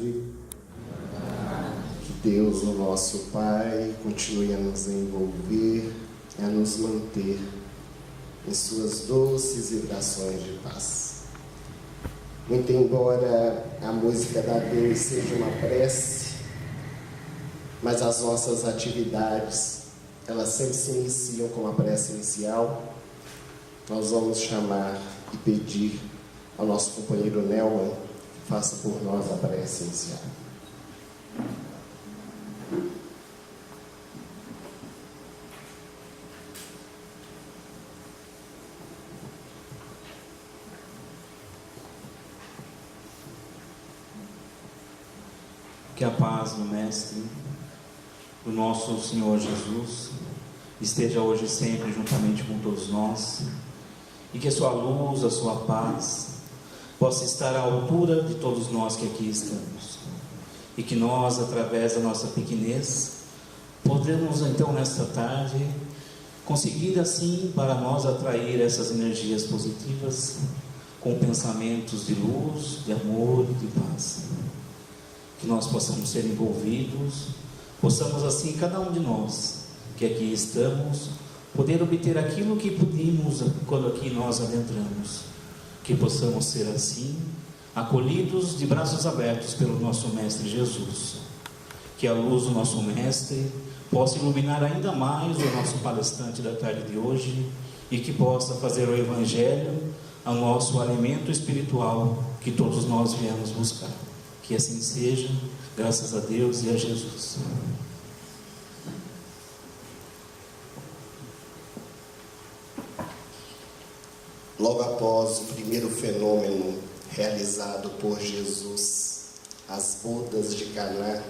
tarde. Que Deus, o nosso Pai, continue a nos envolver, a nos manter em suas doces vibrações de paz. Muito embora a música da Deus seja uma prece, mas as nossas atividades, elas sempre se iniciam com a prece inicial. Nós vamos chamar e pedir ao nosso companheiro Nelman que faça por nós a prece inicial. Que a paz do Mestre, do nosso Senhor Jesus, esteja hoje e sempre juntamente com todos nós, e que a sua luz, a sua paz, possa estar à altura de todos nós que aqui estamos, e que nós, através da nossa pequenez, podemos então nesta tarde conseguir assim para nós atrair essas energias positivas com pensamentos de luz, de amor e de paz. Que nós possamos ser envolvidos, possamos assim, cada um de nós que aqui estamos, poder obter aquilo que pedimos quando aqui nós adentramos. Que possamos ser assim, acolhidos de braços abertos pelo nosso Mestre Jesus. Que a luz do nosso Mestre possa iluminar ainda mais o nosso palestrante da tarde de hoje, e que possa fazer o Evangelho o nosso alimento espiritual que todos nós viemos buscar. Que assim seja, graças a Deus e a Jesus. Logo após o primeiro fenômeno realizado por Jesus, as bodas de Caná,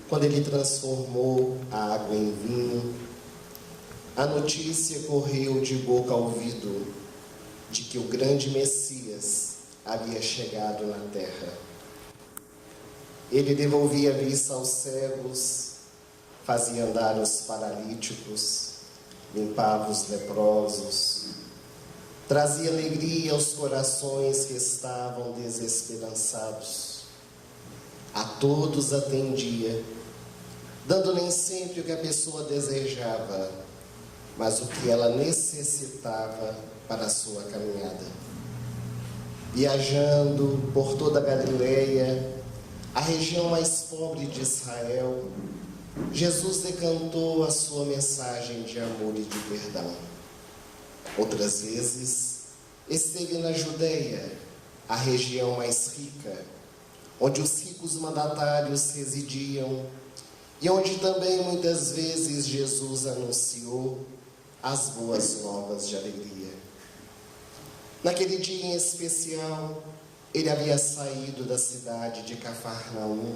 quando ele transformou a água em vinho, a notícia correu de boca a ouvido de que o grande Messias havia chegado na terra. Ele devolvia a vista aos cegos, fazia andar os paralíticos, limpava os leprosos, trazia alegria aos corações que estavam desesperançados. A todos atendia, dando nem sempre o que a pessoa desejava, mas o que ela necessitava para a sua caminhada. Viajando por toda a Galileia, a região mais pobre de Israel, Jesus decantou a sua mensagem de amor e de perdão. Outras vezes, esteve na Judeia, a região mais rica, onde os ricos mandatários residiam, e onde também muitas vezes Jesus anunciou as boas novas de alegria. Naquele dia em especial, ele havia saído da cidade de Cafarnaum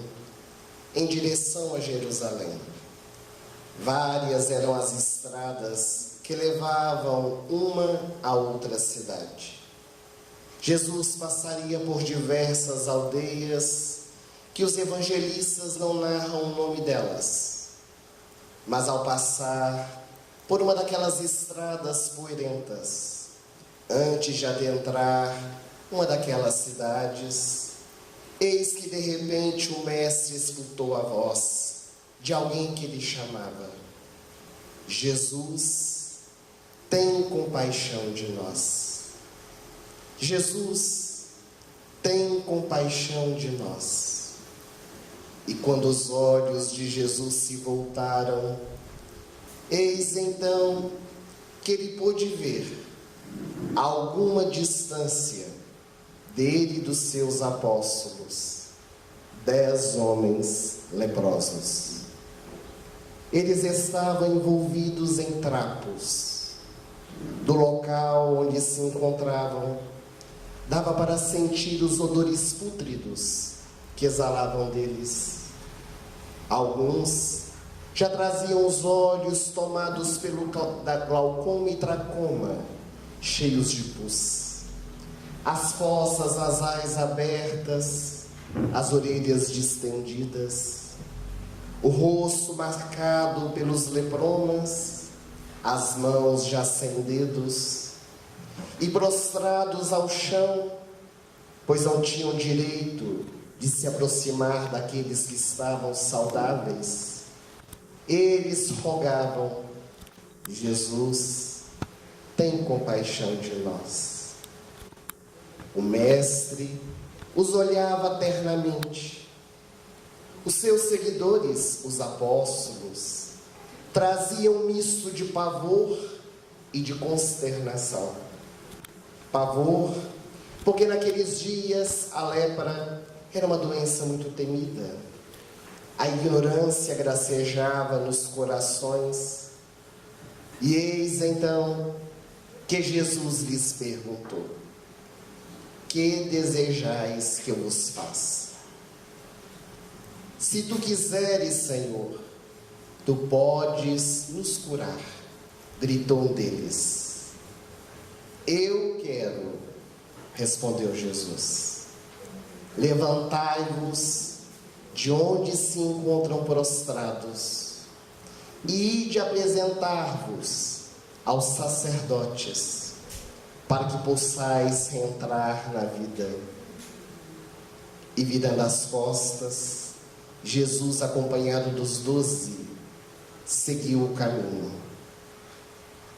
em direção a Jerusalém. Várias eram as estradas que levavam uma a outra cidade. Jesus passaria por diversas aldeias que os evangelistas não narram o nome delas, mas ao passar por uma daquelas estradas poeirentas, antes de adentrar uma daquelas cidades, eis que de repente o mestre escutou a voz de alguém que lhe chamava: Jesus, tem compaixão de nós. Jesus, tem compaixão de nós. E quando os olhos de Jesus se voltaram, eis então que ele pôde ver, a alguma distância dele e dos seus apóstolos, 10 homens leprosos. Eles estavam envolvidos em trapos. Do local onde se encontravam, dava para sentir os odores pútridos que exalavam deles. Alguns já traziam os olhos tomados pelo glaucoma e tracoma, cheios de pus. As fossas nasais abertas, as orelhas distendidas, o rosto marcado pelos lepromas, as mãos já sem dedos, e prostrados ao chão, pois não tinham direito de se aproximar daqueles que estavam saudáveis, eles rogavam: Jesus, tem compaixão de nós. O mestre os olhava ternamente. Os seus seguidores, os apóstolos, traziam um misto de pavor e de consternação. Pavor, porque naqueles dias a lepra era uma doença muito temida. A ignorância gracejava nos corações. E eis então que Jesus lhes perguntou: que desejais que eu vos faça? Se tu quiseres, Senhor, tu podes nos curar. Gritou um deles. Eu quero, respondeu Jesus. Levantai-vos de onde se encontram prostrados e ide apresentar-vos aos sacerdotes, para que possais reentrar na vida. E virando as costas, Jesus, acompanhado dos 12, seguiu o caminho.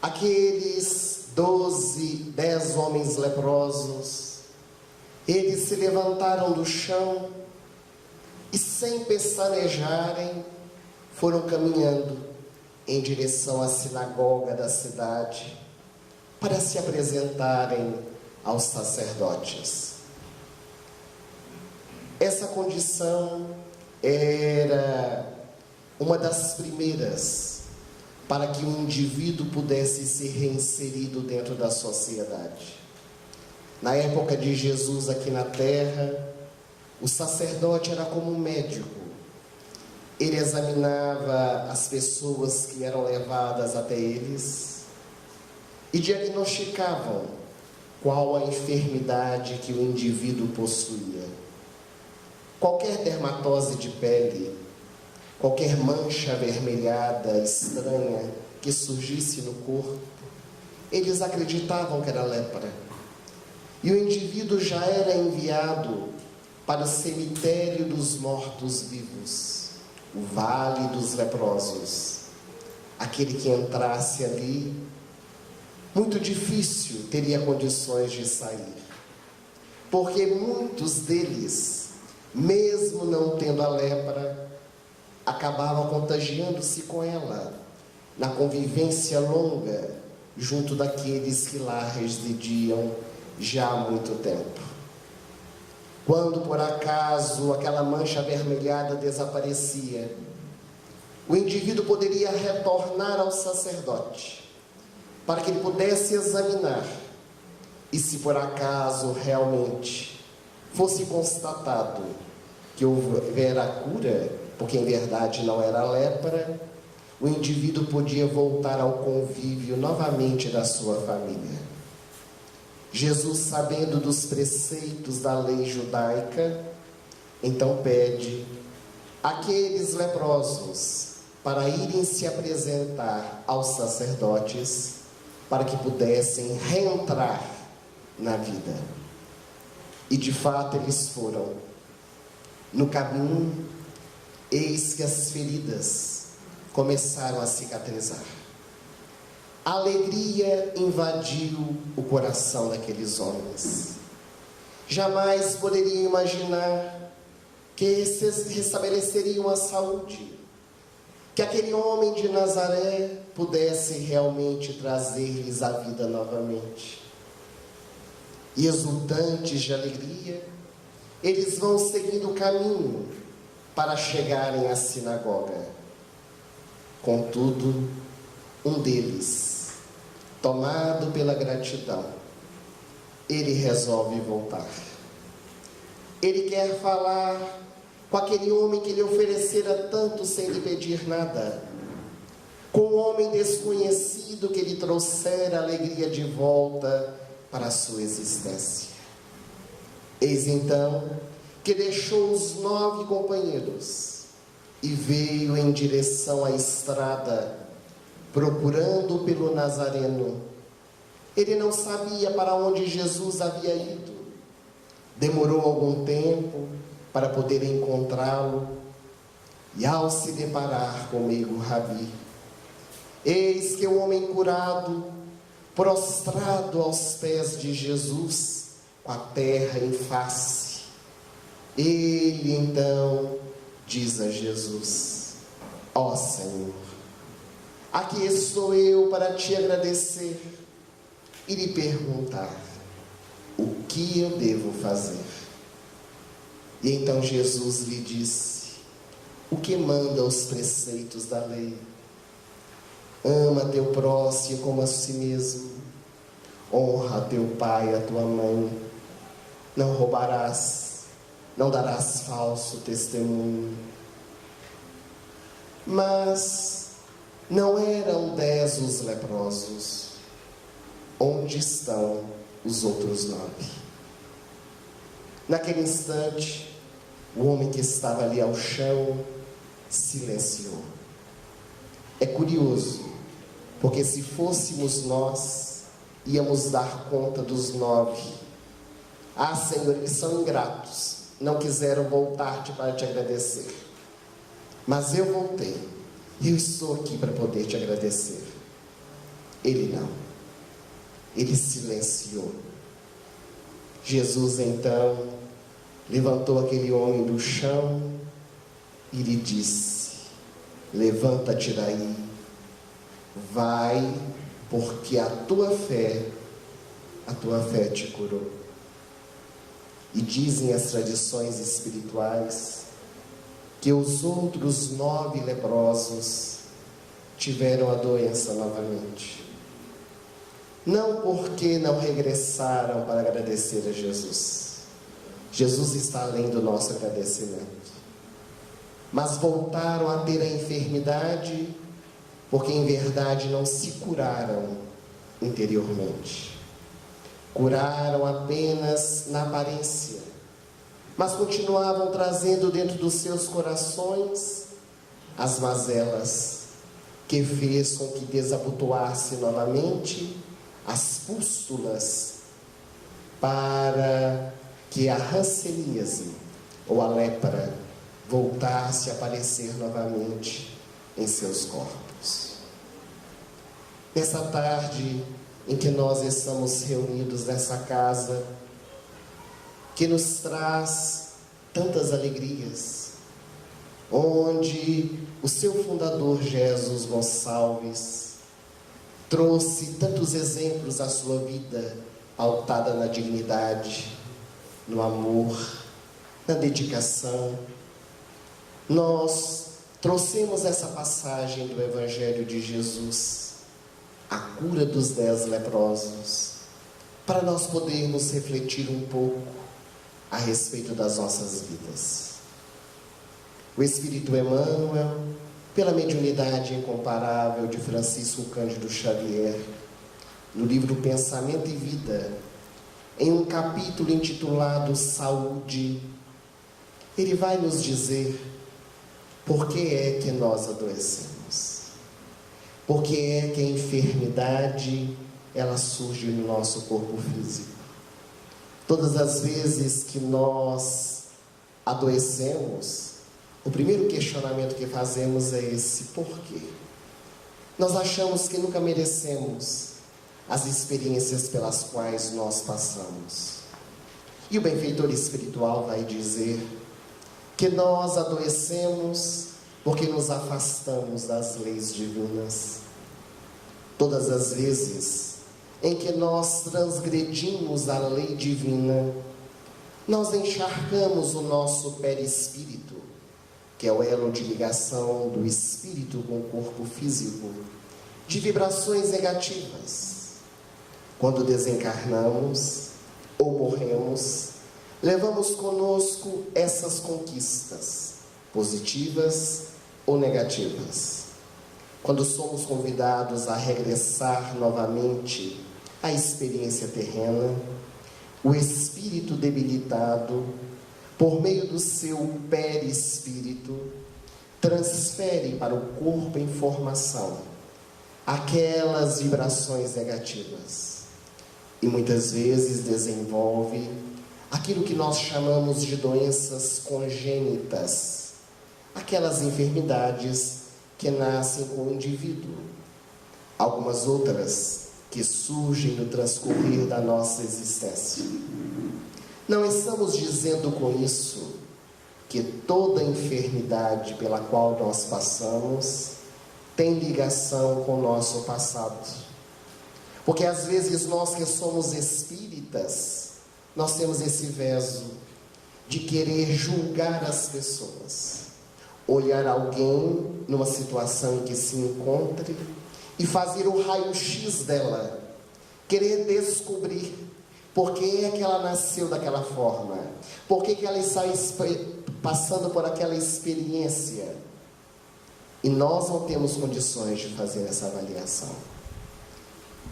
Aqueles 10 homens leprosos, eles se levantaram do chão e, sem pestanejarem, foram caminhando em direção à sinagoga da cidade para se apresentarem aos sacerdotes. Essa condição era uma das primeiras para que um indivíduo pudesse ser reinserido dentro da sociedade. Na época de Jesus aqui na terra, o sacerdote era como um médico. Ele examinava as pessoas que eram levadas até eles e diagnosticavam qual a enfermidade que o indivíduo possuía. Qualquer dermatose de pele, qualquer mancha avermelhada estranha que surgisse no corpo, eles acreditavam que era lepra. E o indivíduo já era enviado para o cemitério dos mortos-vivos, o vale dos leprosos. Aquele que entrasse ali, muito difícil teria condições de sair, porque muitos deles, mesmo não tendo a lepra, acabavam contagiando-se com ela, na convivência longa, junto daqueles que lá residiam já há muito tempo. Quando por acaso aquela mancha avermelhada desaparecia, o indivíduo poderia retornar ao sacerdote, para que ele pudesse examinar, e se por acaso realmente fosse constatado que houvera cura, porque em verdade não era lepra, o indivíduo podia voltar ao convívio novamente da sua família. Jesus, sabendo dos preceitos da lei judaica, então pede àqueles leprosos para irem se apresentar aos sacerdotes, para que pudessem reentrar na vida. E de fato eles foram. No caminho, eis que as feridas começaram a cicatrizar. A alegria invadiu o coração daqueles homens. Jamais poderiam imaginar que restabeleceriam a saúde, que aquele homem de Nazaré pudesse realmente trazer-lhes a vida novamente. E exultantes de alegria, eles vão seguindo o caminho para chegarem à sinagoga. Contudo, um deles, tomado pela gratidão, ele resolve voltar. Ele quer falar com aquele homem que lhe oferecera tanto sem lhe pedir nada, com o homem desconhecido que lhe trouxera a alegria de volta para a sua existência. Eis então que deixou os 9 companheiros e veio em direção à estrada, procurando pelo Nazareno. Ele não sabia para onde Jesus havia ido. Demorou algum tempo, para poder encontrá-lo, e ao se deparar comigo, Rabi, eis que o homem curado, prostrado aos pés de Jesus, com a terra em face, ele então diz a Jesus: ó Senhor, aqui estou eu para te agradecer e lhe perguntar o que eu devo fazer. E então Jesus lhe disse: o que manda os preceitos da lei? Ama teu próximo como a si mesmo, honra teu pai e a tua mãe, não roubarás, não darás falso testemunho. Mas não eram 10 os leprosos. Onde estão os outros 9? Naquele instante, o homem que estava ali ao chão silenciou. É curioso, porque se fôssemos nós, íamos dar conta dos 9. Ah, Senhor, eles são ingratos, não quiseram voltar-te para te agradecer. Mas eu voltei, eu estou aqui para poder te agradecer. Ele não, ele silenciou. Jesus então levantou aquele homem do chão e lhe disse: levanta-te daí, vai, porque a tua fé te curou. E dizem as tradições espirituais que os outros 9 leprosos tiveram a doença novamente. Não porque não regressaram para agradecer a Jesus. Jesus está além do nosso agradecimento. Mas voltaram a ter a enfermidade porque em verdade não se curaram interiormente. Curaram apenas na aparência, mas continuavam trazendo dentro dos seus corações as mazelas que fez com que desabotoasse novamente as pústulas, para que a hanseníase ou a lepra voltasse a aparecer novamente em seus corpos. Nessa tarde em que nós estamos reunidos nessa casa, que nos traz tantas alegrias, onde o seu fundador Jesus Gonçalves trouxe tantos exemplos da sua vida pautada na dignidade, no amor, na dedicação. Nós trouxemos essa passagem do Evangelho de Jesus, a cura dos 10 leprosos, para nós podermos refletir um pouco a respeito das nossas vidas. O Espírito Emmanuel, pela mediunidade incomparável de Francisco Cândido Xavier, no livro Pensamento e Vida, em um capítulo intitulado Saúde, ele vai nos dizer por que é que nós adoecemos. Por que é que a enfermidade ela surge no nosso corpo físico. Todas as vezes que nós adoecemos, o primeiro questionamento que fazemos é esse: por quê? Nós achamos que nunca merecemos as experiências pelas quais nós passamos. E o benfeitor espiritual vai dizer que nós adoecemos porque nos afastamos das leis divinas. Todas as vezes em que nós transgredimos a lei divina, nós encharcamos o nosso perispírito, que é o elo de ligação do espírito com o corpo físico, de vibrações negativas. Quando desencarnamos ou morremos, levamos conosco essas conquistas, positivas ou negativas. Quando somos convidados a regressar novamente à experiência terrena, o espírito debilitado, por meio do seu perispírito, transfere para o corpo informação, aquelas vibrações negativas, e muitas vezes desenvolve aquilo que nós chamamos de doenças congênitas, aquelas enfermidades que nascem com o indivíduo, algumas outras que surgem no transcorrer da nossa existência. Não estamos dizendo com isso que toda enfermidade pela qual nós passamos tem ligação com o nosso passado. Porque às vezes nós que somos espíritas, nós temos esse veso de querer julgar as pessoas, olhar alguém numa situação em que se encontre e fazer o raio-x dela, querer descobrir por que é que ela nasceu daquela forma, por que ela está passando por aquela experiência. E nós não temos condições de fazer essa avaliação.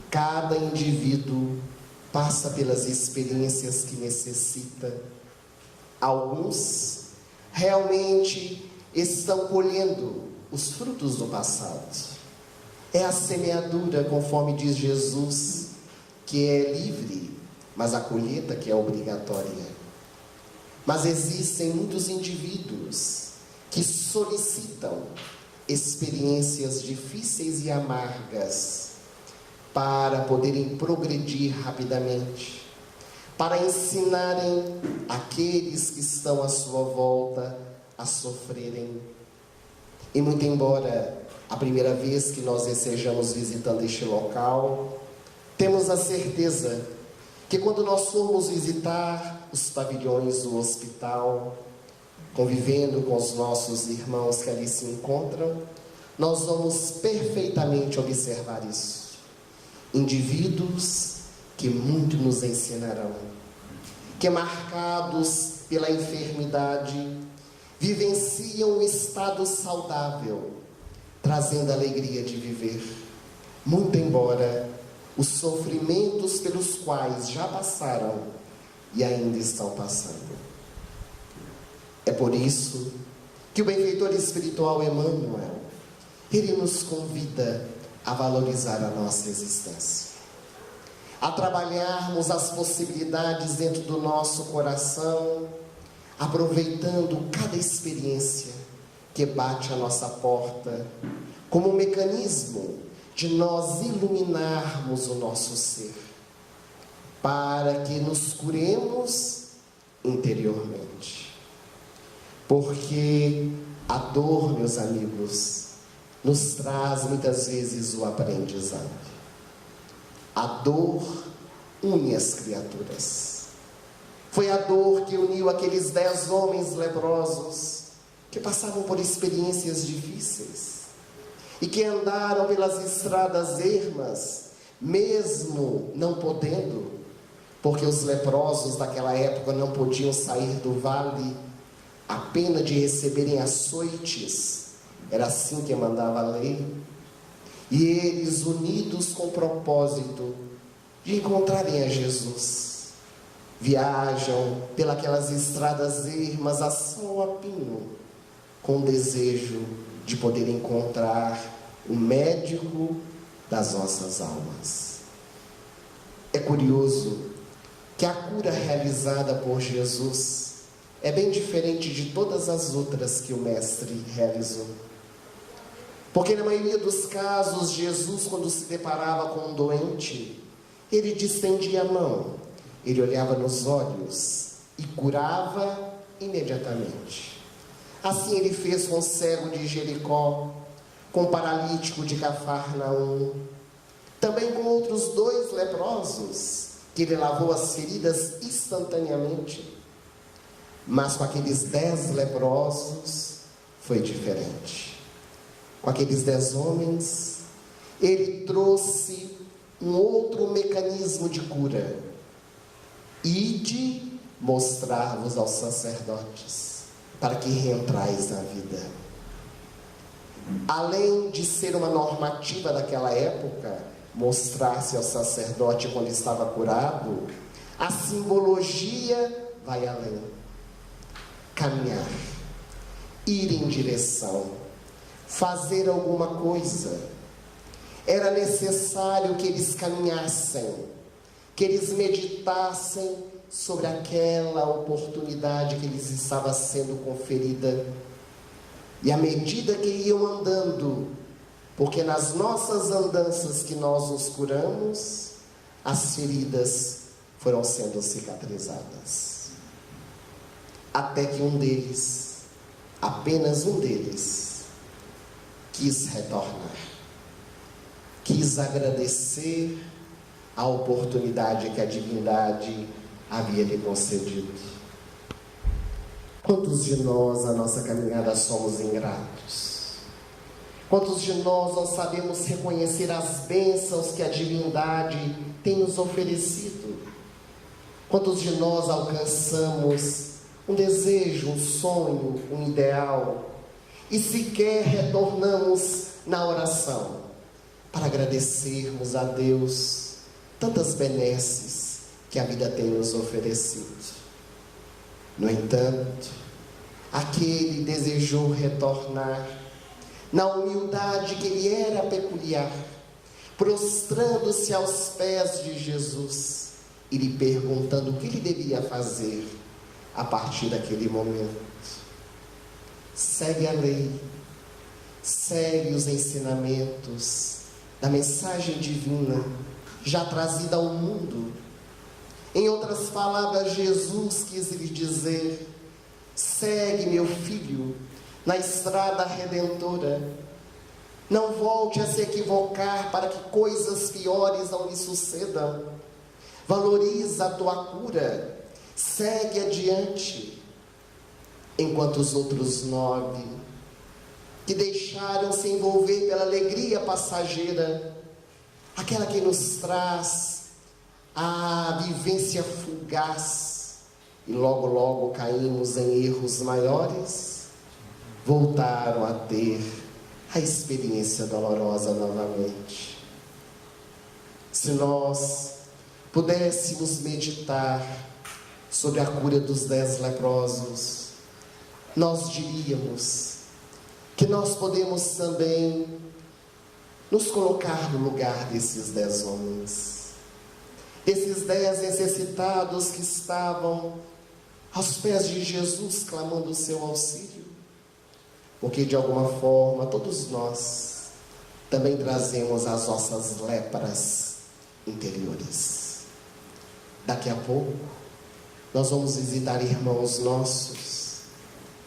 Cada indivíduo passa pelas experiências que necessita. Alguns realmente estão colhendo os frutos do passado. É a semeadura, conforme diz Jesus, que é livre, mas a colheita que é obrigatória. Mas existem muitos indivíduos que solicitam experiências difíceis e amargas para poderem progredir rapidamente, para ensinarem aqueles que estão à sua volta a sofrerem. E muito embora a primeira vez que nós estejamos visitando este local, temos a certeza que quando nós formos visitar os pavilhões do hospital, convivendo com os nossos irmãos que ali se encontram, nós vamos perfeitamente observar isso. Indivíduos que muito nos ensinarão, que marcados pela enfermidade, vivenciam o estado saudável, trazendo a alegria de viver, muito embora os sofrimentos pelos quais já passaram e ainda estão passando. É por isso que o benfeitor espiritual Emmanuel, ele nos convida a valorizar a nossa existência, a trabalharmos as possibilidades dentro do nosso coração, aproveitando cada experiência que bate à nossa porta, como um mecanismo de nós iluminarmos o nosso ser, para que nos curemos interiormente. Porque a dor, meus amigos, nos traz muitas vezes o aprendizado. A dor une as criaturas. Foi a dor que uniu aqueles 10 homens leprosos que passavam por experiências difíceis e que andaram pelas estradas ermas, mesmo não podendo, porque os leprosos daquela época não podiam sair do vale, a pena de receberem açoites, era assim que mandava a lei. E eles, unidos com o propósito de encontrarem a Jesus, viajam pelas estradas ermas a sol a pino, com o desejo de poder encontrar o médico das nossas almas. É curioso que a cura realizada por Jesus é bem diferente de todas as outras que o Mestre realizou. Porque na maioria dos casos, Jesus, quando se deparava com um doente, ele distendia a mão, ele olhava nos olhos e curava imediatamente. Assim ele fez com o cego de Jericó, com o paralítico de Cafarnaum, também com outros 2 leprosos, que ele lavou as feridas instantaneamente. Mas com aqueles 10 leprosos foi diferente. Com aqueles 10 homens, ele trouxe um outro mecanismo de cura. Ide mostrar-vos aos sacerdotes, para que reentrais na vida. Além de ser uma normativa daquela época, mostrar-se ao sacerdote quando estava curado, a simbologia vai além. Caminhar, ir em direção, fazer alguma coisa. Era necessário que eles caminhassem, que eles meditassem sobre aquela oportunidade que lhes estava sendo conferida. E à medida que iam andando, porque nas nossas andanças que nós nos curamos, as feridas foram sendo cicatrizadas. Até que um deles, apenas um deles, quis retornar. Quis agradecer a oportunidade que a divindade havia lhe concedido. Quantos de nós, na nossa caminhada, somos ingratos? Quantos de nós não sabemos reconhecer as bênçãos que a divindade tem nos oferecido? Quantos de nós alcançamos um desejo, um sonho, um ideal e sequer retornamos na oração para agradecermos a Deus tantas benesses que a vida tem nos oferecido? No entanto, aquele desejou retornar na humildade que lhe era peculiar, prostrando-se aos pés de Jesus e lhe perguntando o que ele devia fazer a partir daquele momento. Segue a lei, segue os ensinamentos da mensagem divina já trazida ao mundo. Em outras palavras, Jesus quis lhe dizer: segue, meu filho, na estrada redentora. Não volte a se equivocar para que coisas piores não lhe sucedam. Valoriza a tua cura, segue adiante. Enquanto os outros 9, que deixaram se envolver pela alegria passageira, aquela que nos traz a vivência fugaz, e logo logo caímos em erros maiores, voltaram a ter a experiência dolorosa novamente. Se nós pudéssemos meditar sobre a cura dos 10 leprosos, nós diríamos que nós podemos também nos colocar no lugar desses 10 homens, desses 10 necessitados que estavam aos pés de Jesus clamando o seu auxílio. Porque de alguma forma todos nós também trazemos as nossas lepras interiores. Daqui a pouco nós vamos visitar irmãos nossos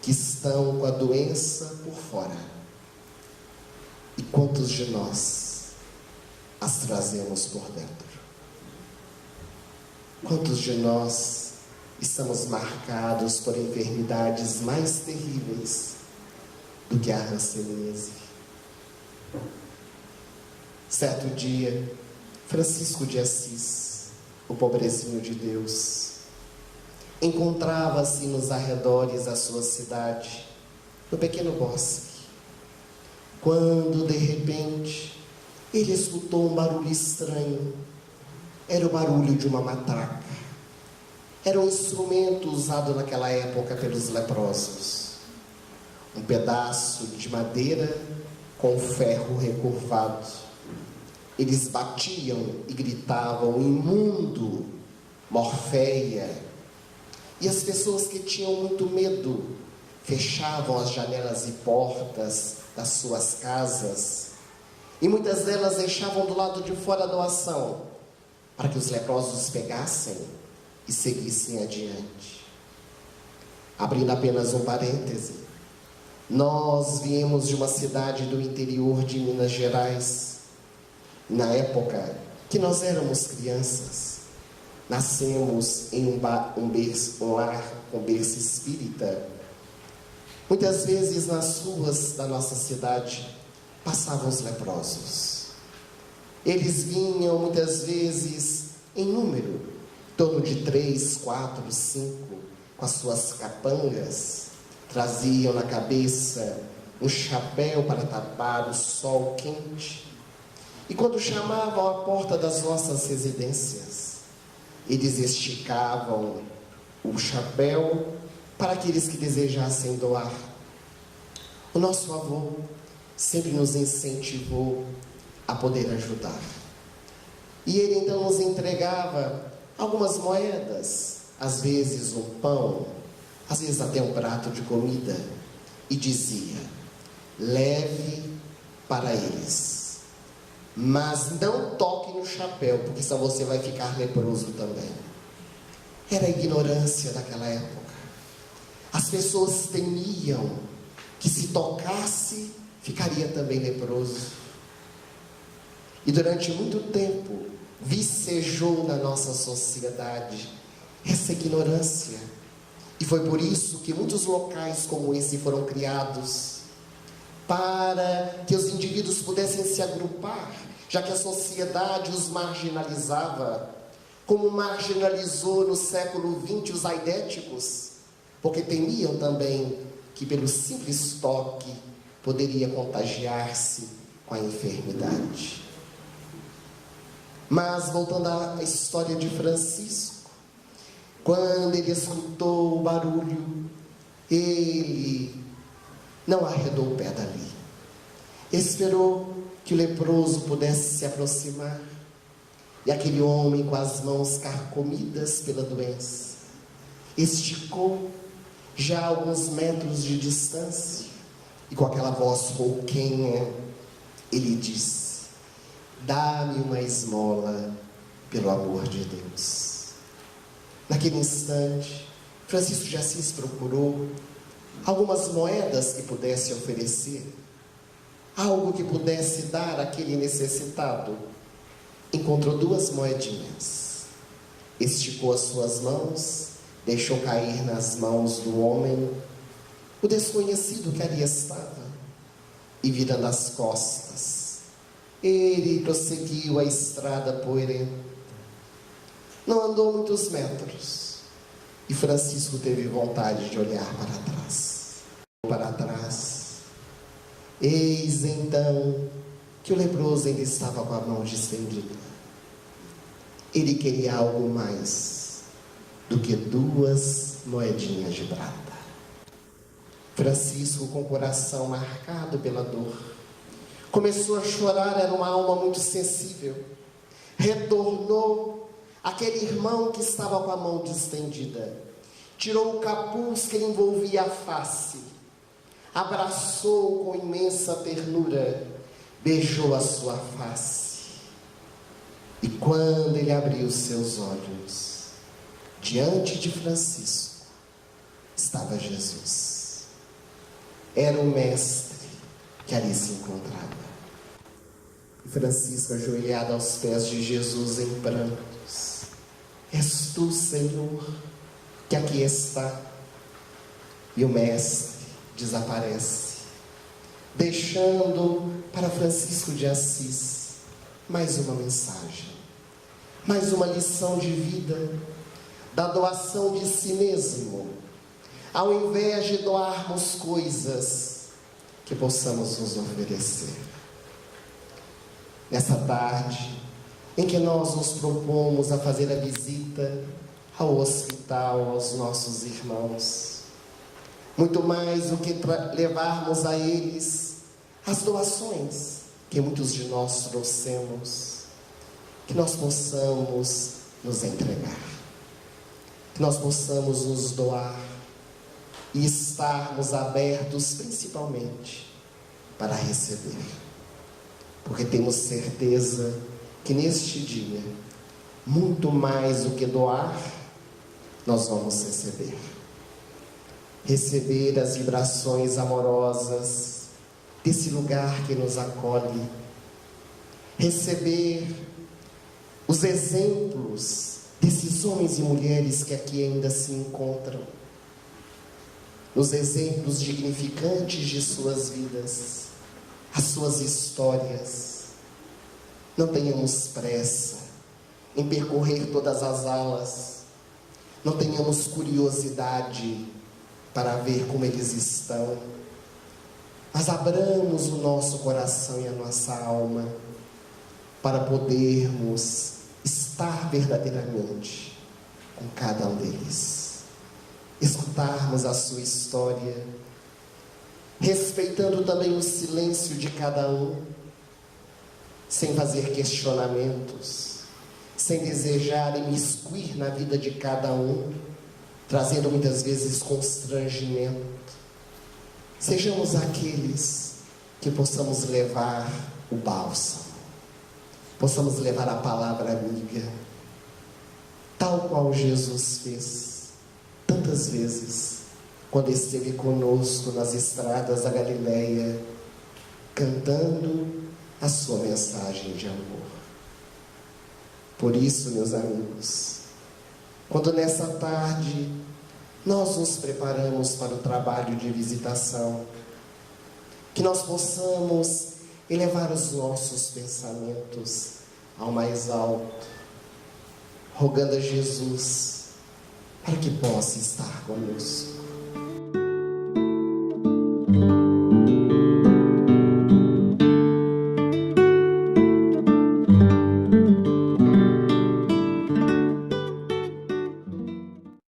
que estão com a doença por fora. E quantos de nós as trazemos por dentro? Quantos de nós estamos marcados por enfermidades mais terríveis do que a hanseníase? Certo dia, Francisco de Assis, o pobrezinho de Deus, encontrava-se nos arredores da sua cidade, no pequeno bosque, quando de repente ele escutou um barulho estranho. Era o barulho de uma matraca. Era um instrumento usado naquela época pelos leprosos. Um pedaço de madeira com ferro recurvado. Eles batiam e gritavam: imundo, morféia. E as pessoas que tinham muito medo fechavam as janelas e portas das suas casas, e muitas delas deixavam do lado de fora a doação, para que os leprosos pegassem e seguissem adiante. Abrindo apenas um parêntese, nós viemos de uma cidade do interior de Minas Gerais, na época que nós éramos crianças. Nascemos em um lar com berço espírita. Muitas vezes nas ruas da nossa cidade passavam os leprosos. Eles vinham muitas vezes em número, em torno de 3, 4, 5, com as suas capangas. Traziam na cabeça um chapéu para tapar o sol quente. E quando chamavam à porta das nossas residências, eles esticavam o chapéu para aqueles que desejassem doar. O nosso avô sempre nos incentivou a poder ajudar. E ele então nos entregava algumas moedas, às vezes um pão, às vezes até um prato de comida, e dizia: leve para eles, mas não toque no chapéu, porque senão você vai ficar leproso também. Era a ignorância daquela época. As pessoas temiam que se tocasse, ficaria também leproso. E durante muito tempo, vicejou na nossa sociedade essa ignorância. E foi por isso que muitos locais como esse foram criados, para que os indivíduos pudessem se agrupar, já que a sociedade os marginalizava, como marginalizou no século XX os aidéticos, porque temiam também que pelo simples toque poderia contagiar-se com a enfermidade. Mas voltando à história de Francisco, quando ele escutou o barulho, ele não arredou o pé dali. Esperou que o leproso pudesse se aproximar. E aquele homem com as mãos carcomidas pela doença, esticou já a alguns metros de distância, e com aquela voz rouquenha, ele disse: dá-me uma esmola, pelo amor de Deus. Naquele instante, Francisco de Assis procurou algumas moedas que pudesse oferecer, algo que pudesse dar àquele necessitado. Encontrou 2 moedinhas, esticou as suas mãos, deixou cair nas mãos do homem, o desconhecido que ali estava, e virando as costas, ele prosseguiu a estrada poeirenta. Não andou muitos metros, e Francisco teve vontade de olhar para trás. Para trás, eis então que o leproso ainda estava com a mão estendida. Ele queria algo mais do que 2 moedinhas de prata. Francisco, com o coração marcado pela dor, começou a chorar. Era uma alma muito sensível. Retornou aquele irmão que estava com a mão distendida, tirou o capuz que lhe envolvia a face, abraçou com imensa ternura, beijou a sua face. E quando ele abriu seus olhos, diante de Francisco estava Jesus. Era o mestre que ali se encontrava. E Francisco, ajoelhado aos pés de Jesus em prantos: és tu, Senhor, que aqui está. E o mestre desaparece, deixando para Francisco de Assis mais uma mensagem, mais uma lição de vida, da doação de si mesmo. Ao invés de doarmos coisas, que possamos nos oferecer. Nessa tarde, em que nós nos propomos a fazer a visita ao hospital, aos nossos irmãos, muito mais do que levarmos a eles as doações que muitos de nós trouxemos, que nós possamos nos entregar, que nós possamos nos doar e estarmos abertos principalmente para receber, porque temos certeza que neste dia, muito mais do que doar, nós vamos receber. Receber as vibrações amorosas desse lugar que nos acolhe. Receber os exemplos desses homens e mulheres que aqui ainda se encontram. Os exemplos dignificantes de suas vidas, as suas histórias. Não tenhamos pressa em percorrer todas as alas. Não tenhamos curiosidade para ver como eles estão. Mas abramos o nosso coração e a nossa alma para podermos estar verdadeiramente com cada um deles. Escutarmos a sua história, respeitando também o silêncio de cada um, sem fazer questionamentos, sem desejar imiscuir na vida de cada um, trazendo muitas vezes constrangimento. Sejamos aqueles que possamos levar o bálsamo, possamos levar a palavra amiga, tal qual Jesus fez tantas vezes, quando esteve conosco nas estradas da Galileia, cantando a sua mensagem de amor. Por isso, meus amigos, quando nessa tarde nós nos preparamos para o trabalho de visitação, que nós possamos elevar os nossos pensamentos ao mais alto, rogando a Jesus para que possa estar conosco.